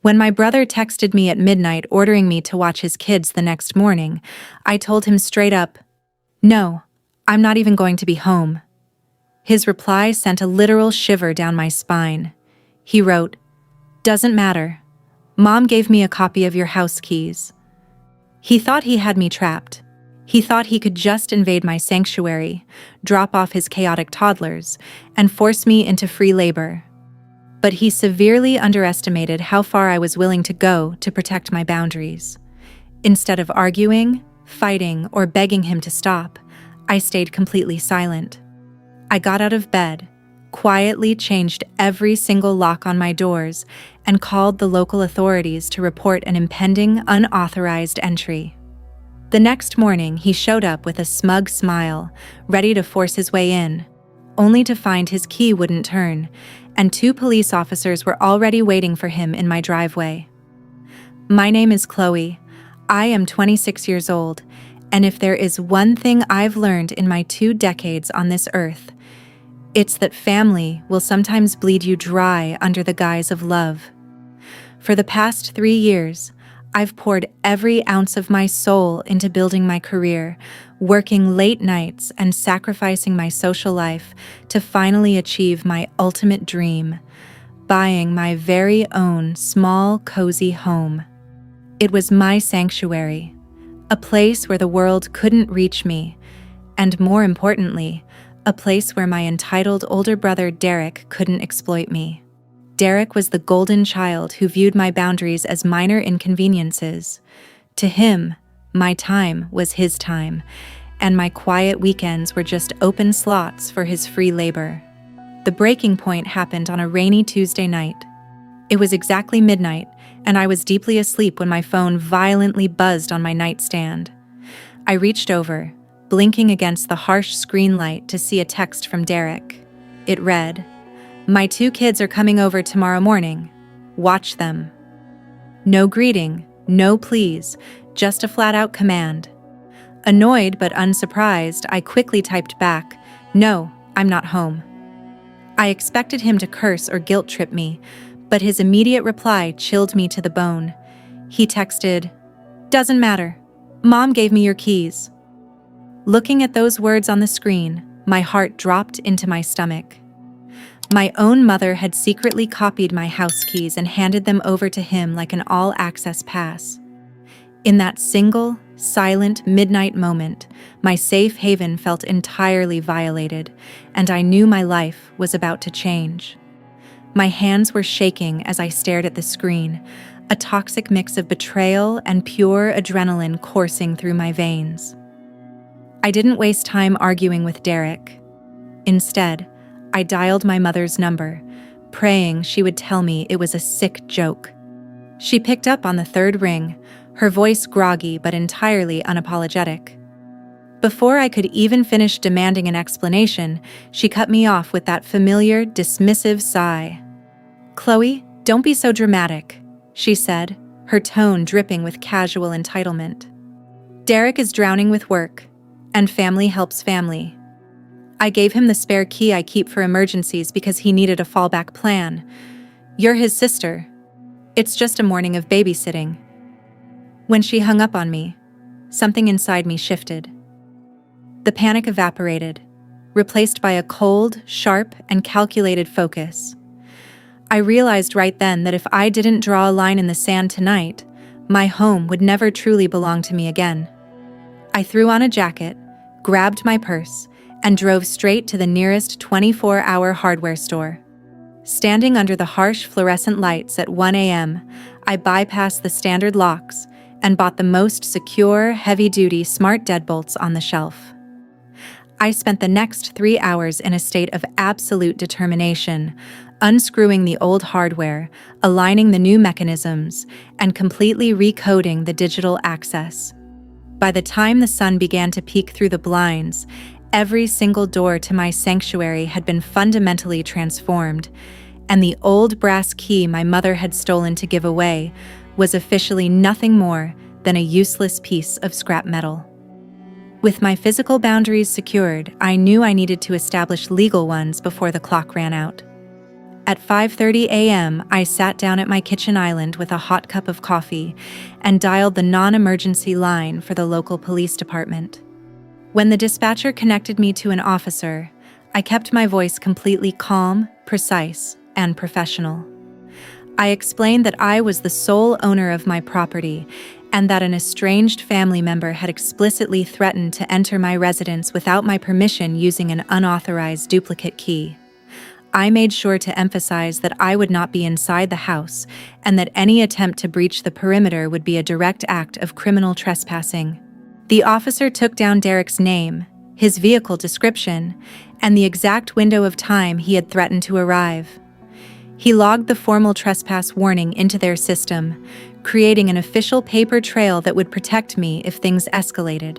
When my brother texted me at midnight ordering me to watch his kids the next morning, I told him straight up, "No, I'm not even going to be home." His reply sent a literal shiver down my spine. He wrote, "Doesn't matter. Mom gave me a copy of your house keys." He thought he had me trapped. He thought he could just invade my sanctuary, drop off his chaotic toddlers, and force me into free labor. But he severely underestimated how far I was willing to go to protect my boundaries. Instead of arguing, fighting, or begging him to stop, I stayed completely silent. I got out of bed, quietly changed every single lock on my doors, and called the local authorities to report an impending, unauthorized entry. The next morning, he showed up with a smug smile, ready to force his way in, only to find his key wouldn't turn, and 2 police officers were already waiting for him in my driveway. My name is Chloe. I am 26 years old, and if there is one thing I've learned in my 2 decades on this earth, it's that family will sometimes bleed you dry under the guise of love. For the past 3 years, I've poured every ounce of my soul into building my career, working late nights and sacrificing my social life to finally achieve my ultimate dream, buying my very own small, cozy home. It was my sanctuary, a place where the world couldn't reach me, and more importantly, a place where my entitled older brother Derek couldn't exploit me. Derek was the golden child who viewed my boundaries as minor inconveniences. To him, my time was his time, and my quiet weekends were just open slots for his free labor. The breaking point happened on a rainy Tuesday night. It was exactly midnight, and I was deeply asleep when my phone violently buzzed on my nightstand. I reached over, blinking against the harsh screen light to see a text from Derek. It read, "My 2 kids are coming over tomorrow morning. Watch them." No greeting, no please, just a flat-out command. Annoyed but unsurprised, I quickly typed back, "No, I'm not home." I expected him to curse or guilt-trip me, but his immediate reply chilled me to the bone. He texted, "Doesn't matter. Mom gave me your keys." Looking at those words on the screen, my heart dropped into my stomach. My own mother had secretly copied my house keys and handed them over to him like an all-access pass. In that single, silent midnight moment, my safe haven felt entirely violated, and I knew my life was about to change. My hands were shaking as I stared at the screen, a toxic mix of betrayal and pure adrenaline coursing through my veins. I didn't waste time arguing with Derek. Instead, I dialed my mother's number, praying she would tell me it was a sick joke. She picked up on the 3rd ring, her voice groggy but entirely unapologetic. Before I could even finish demanding an explanation, she cut me off with that familiar, dismissive sigh. "Chloe, don't be so dramatic," she said, her tone dripping with casual entitlement. "Derek is drowning with work, and family helps family. I gave him the spare key I keep for emergencies because he needed a fallback plan. You're his sister. It's just a morning of babysitting." When she hung up on me, something inside me shifted. The panic evaporated, replaced by a cold, sharp, and calculated focus. I realized right then that if I didn't draw a line in the sand tonight, my home would never truly belong to me again. I threw on a jacket, grabbed my purse, and drove straight to the nearest 24-hour hardware store. Standing under the harsh fluorescent lights at 1 a.m., I bypassed the standard locks and bought the most secure, heavy-duty smart deadbolts on the shelf. I spent the next 3 hours in a state of absolute determination, unscrewing the old hardware, aligning the new mechanisms, and completely recoding the digital access. By the time the sun began to peek through the blinds, every single door to my sanctuary had been fundamentally transformed, and the old brass key my mother had stolen to give away was officially nothing more than a useless piece of scrap metal. With my physical boundaries secured, I knew I needed to establish legal ones before the clock ran out. At 5:30 a.m., I sat down at my kitchen island with a hot cup of coffee and dialed the non-emergency line for the local police department. When the dispatcher connected me to an officer, I kept my voice completely calm, precise, and professional. I explained that I was the sole owner of my property and that an estranged family member had explicitly threatened to enter my residence without my permission using an unauthorized duplicate key. I made sure to emphasize that I would not be inside the house and that any attempt to breach the perimeter would be a direct act of criminal trespassing. The officer took down Derek's name, his vehicle description, and the exact window of time he had threatened to arrive. He logged the formal trespass warning into their system, creating an official paper trail that would protect me if things escalated.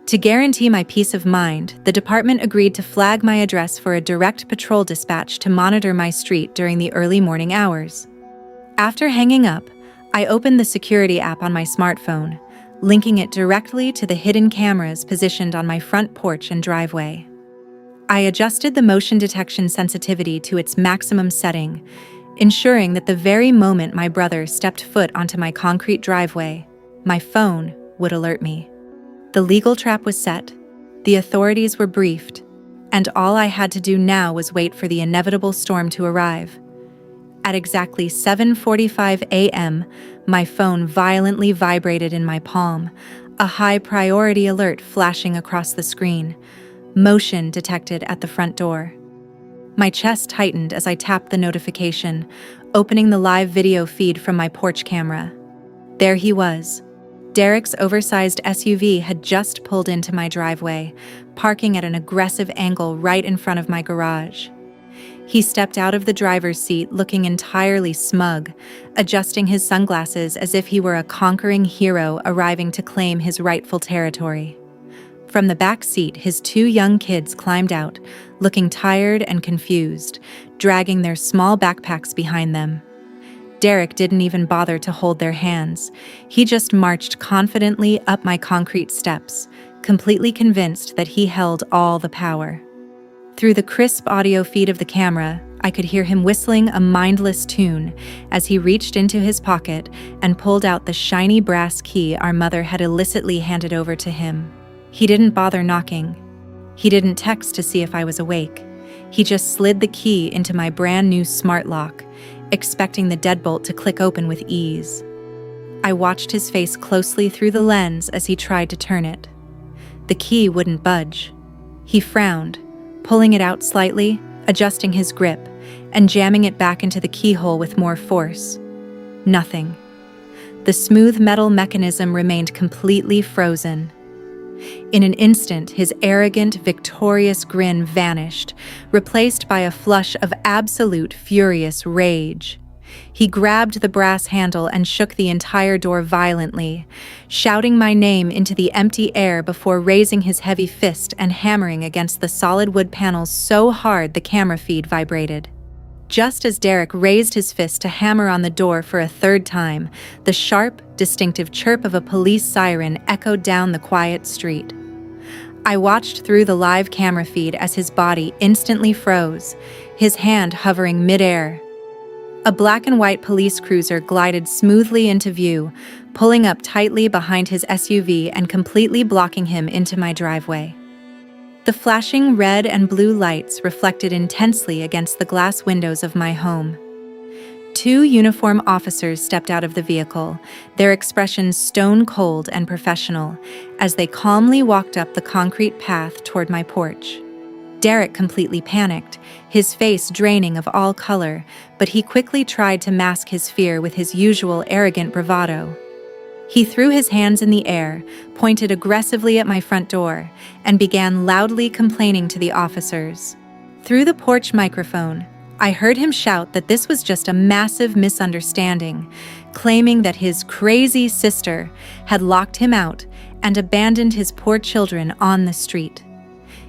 To guarantee my peace of mind, the department agreed to flag my address for a direct patrol dispatch to monitor my street during the early morning hours. After hanging up, I opened the security app on my smartphone, linking it directly to the hidden cameras positioned on my front porch and driveway. I adjusted the motion detection sensitivity to its maximum setting, ensuring that the very moment my brother stepped foot onto my concrete driveway, my phone would alert me. The legal trap was set, the authorities were briefed, and all I had to do now was wait for the inevitable storm to arrive. At exactly 7:45 a.m., my phone violently vibrated in my palm, a high-priority alert flashing across the screen. Motion detected at the front door. My chest tightened as I tapped the notification, opening the live video feed from my porch camera. There he was. Derek's oversized SUV had just pulled into my driveway, parking at an aggressive angle right in front of my garage. He stepped out of the driver's seat looking entirely smug, adjusting his sunglasses as if he were a conquering hero arriving to claim his rightful territory. From the back seat, his two young kids climbed out, looking tired and confused, dragging their small backpacks behind them. Derek didn't even bother to hold their hands. He just marched confidently up my concrete steps, completely convinced that he held all the power. Through the crisp audio feed of the camera, I could hear him whistling a mindless tune as he reached into his pocket and pulled out the shiny brass key our mother had illicitly handed over to him. He didn't bother knocking. He didn't text to see if I was awake. He just slid the key into my brand new smart lock, expecting the deadbolt to click open with ease. I watched his face closely through the lens as he tried to turn it. The key wouldn't budge. He frowned, pulling it out slightly, adjusting his grip, and jamming it back into the keyhole with more force. Nothing. The smooth metal mechanism remained completely frozen. In an instant, his arrogant, victorious grin vanished, replaced by a flush of absolute furious rage. He grabbed the brass handle and shook the entire door violently, shouting my name into the empty air before raising his heavy fist and hammering against the solid wood panels so hard the camera feed vibrated. Just as Derek raised his fist to hammer on the door for a third time, the sharp, distinctive chirp of a police siren echoed down the quiet street. I watched through the live camera feed as his body instantly froze, his hand hovering midair. A black and white police cruiser glided smoothly into view, pulling up tightly behind his SUV and completely blocking him into my driveway. The flashing red and blue lights reflected intensely against the glass windows of my home. Two uniformed officers stepped out of the vehicle, their expressions stone-cold and professional, as they calmly walked up the concrete path toward my porch. Derek completely panicked, his face draining of all color, but he quickly tried to mask his fear with his usual arrogant bravado. He threw his hands in the air, pointed aggressively at my front door, and began loudly complaining to the officers. Through the porch microphone, I heard him shout that this was just a massive misunderstanding, claiming that his crazy sister had locked him out and abandoned his poor children on the street.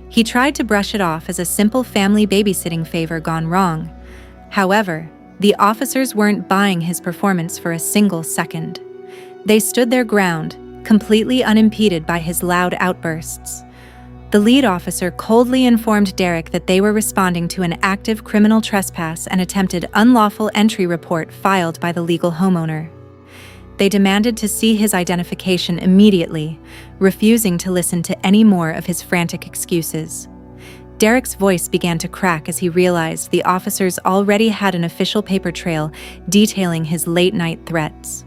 He tried to brush it off as a simple family babysitting favor gone wrong. However, the officers weren't buying his performance for a single second. They stood their ground, completely unimpeded by his loud outbursts. The lead officer coldly informed Derek that they were responding to an active criminal trespass and attempted unlawful entry report filed by the legal homeowner. They demanded to see his identification immediately, refusing to listen to any more of his frantic excuses. Derek's voice began to crack as he realized the officers already had an official paper trail detailing his late-night threats.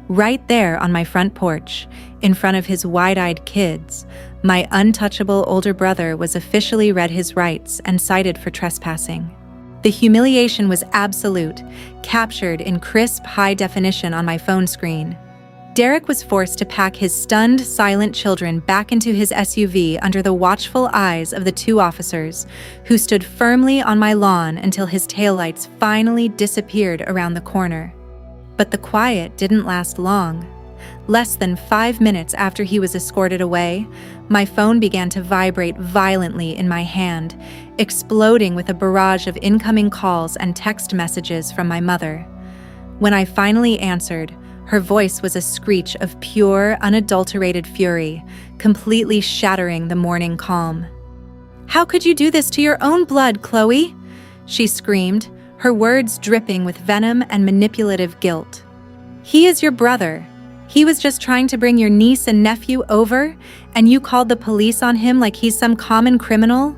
Right there on my front porch, in front of his wide-eyed kids, my untouchable older brother was officially read his rights and cited for trespassing. The humiliation was absolute, captured in crisp, high definition on my phone screen. Derek was forced to pack his stunned, silent children back into his SUV under the watchful eyes of the two officers, who stood firmly on my lawn until his taillights finally disappeared around the corner. But the quiet didn't last long. Less than 5 minutes after he was escorted away, my phone began to vibrate violently in my hand, exploding with a barrage of incoming calls and text messages from my mother. When I finally answered, her voice was a screech of pure, unadulterated fury, completely shattering the morning calm. "How could you do this to your own blood, Chloe?" she screamed, her words dripping with venom and manipulative guilt. "He is your brother. He was just trying to bring your niece and nephew over, and you called the police on him like he's some common criminal?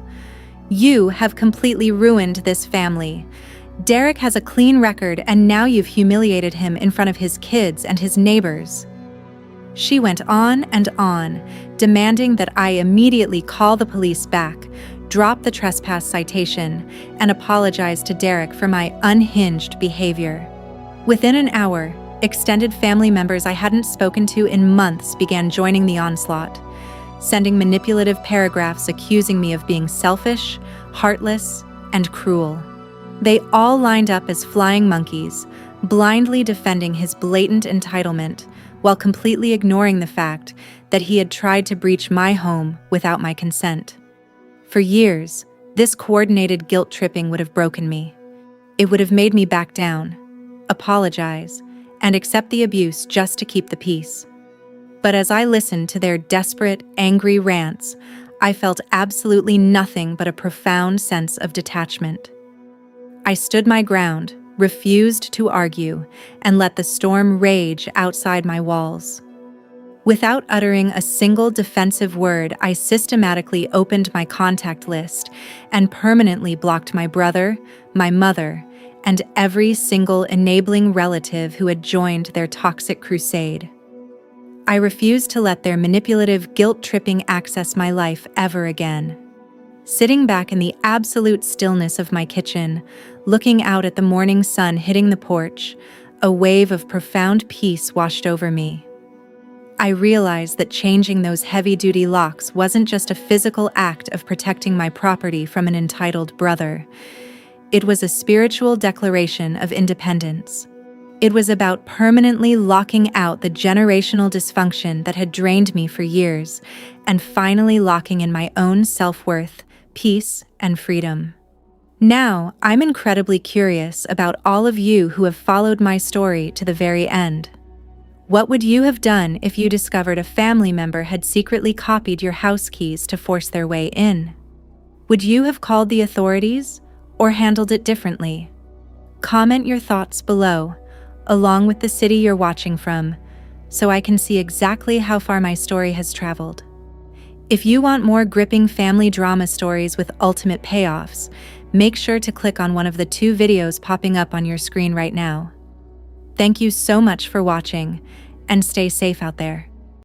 You have completely ruined this family. Derek has a clean record, and now you've humiliated him in front of his kids and his neighbors." She went on and on, demanding that I immediately call the police back, drop the trespass citation, and apologize to Derek for my unhinged behavior. Within an hour, extended family members I hadn't spoken to in months began joining the onslaught, sending manipulative paragraphs accusing me of being selfish, heartless, and cruel. They all lined up as flying monkeys, blindly defending his blatant entitlement, while completely ignoring the fact that he had tried to breach my home without my consent. For years, this coordinated guilt-tripping would have broken me. It would have made me back down, apologize, and accept the abuse just to keep the peace. But as I listened to their desperate, angry rants, I felt absolutely nothing but a profound sense of detachment. I stood my ground, refused to argue, and let the storm rage outside my walls. Without uttering a single defensive word, I systematically opened my contact list and permanently blocked my brother, my mother, and every single enabling relative who had joined their toxic crusade. I refused to let their manipulative, guilt-tripping access my life ever again. Sitting back in the absolute stillness of my kitchen, looking out at the morning sun hitting the porch, a wave of profound peace washed over me. I realized that changing those heavy-duty locks wasn't just a physical act of protecting my property from an entitled brother. It was a spiritual declaration of independence. It was about permanently locking out the generational dysfunction that had drained me for years, and finally locking in my own self-worth, peace, and freedom. Now, I'm incredibly curious about all of you who have followed my story to the very end. What would you have done if you discovered a family member had secretly copied your house keys to force their way in? Would you have called the authorities or handled it differently? Comment your thoughts below, along with the city you're watching from, so I can see exactly how far my story has traveled. If you want more gripping family drama stories with ultimate payoffs, make sure to click on one of the 2 videos popping up on your screen right now. Thank you so much for watching, and stay safe out there.